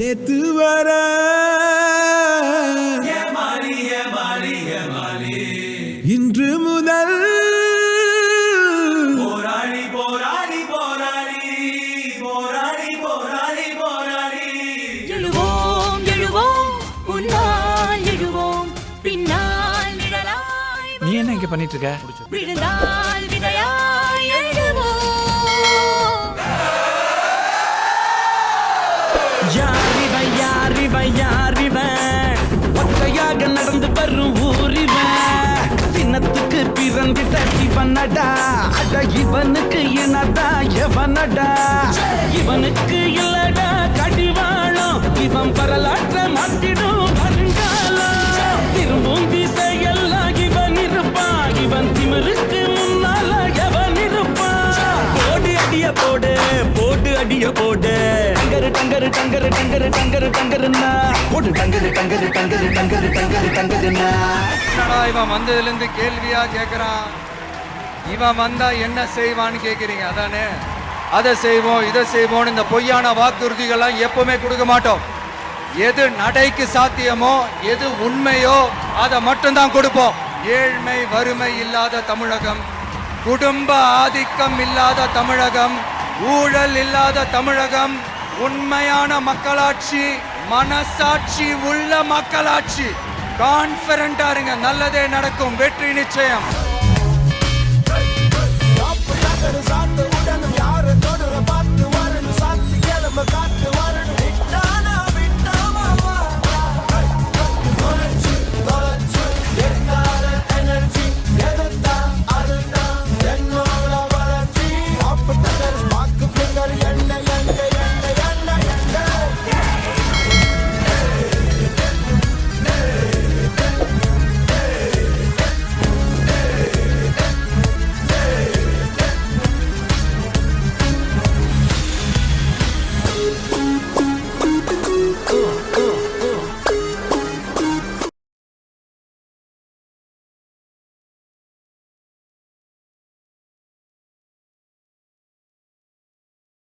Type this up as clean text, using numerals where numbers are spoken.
நேத்து வர இன்று முதல் போராடி போராடி போராடி போராடி போராடி போராடி எழுவோம் எழுவோம் முன்னால் எழுவோம் பின்னால் நிழலாய் நீ என்ன இங்க பண்ணிட்டு இருக்க? விழுந்தால் விதையாய் எழுவோம். யாரிவன் ஒத்தையாக நடந்து வரும் ஊரிவன் சின்னத்துக்கு பிறந்திட்ட சிவனடா அட இவனுக்கு இனடா எவனடா இவனுக்கு இல்லடா கடிவாளம் இவன் வரலாற்ற மாட்டிடும் வருங்காலம் திரும்பும் திசையெல்லாம் இவன் இருப்பான் இவன் திமிருக்கு முன்னால எவன் இருப்பான் போடு அடிய போடு போடு அடிய போடு டங்கரு டங்கரு டங்கரு டங்கரு டங்கரு டங்கருன்னா போடு டங்கரு டங்கரு டங்கரு டங்கரு டங்கரு டங்கருன்னா இவன் வந்ததுல இருந்து கேள்வியா கேக்குறான். இவன் வந்தா என்ன செய்வான்னு கேக்குறீங்க அதானே? அதை செய்வோம் இதை செய்வோம் இந்த பொய்யான வாக்குறுதிகள்லாம் எப்பவுமே கொடுக்க மாட்டோம். எது நடைக்கு சாத்தியமோ எது உண்மையோ அதை மட்டும்தான் கொடுப்போம். ஏழ்மை வறுமை இல்லாத தமிழகம், குடும்ப ஆதிக்கம் இல்லாத தமிழகம், ஊழல் இல்லாத தமிழகம், உண்மையான மக்களாட்சி, மனசாட்சி உள்ள மக்களாட்சி. கான்பிடண்டா இருங்க, நல்லதே நடக்கும், வெற்றி நிச்சயம்.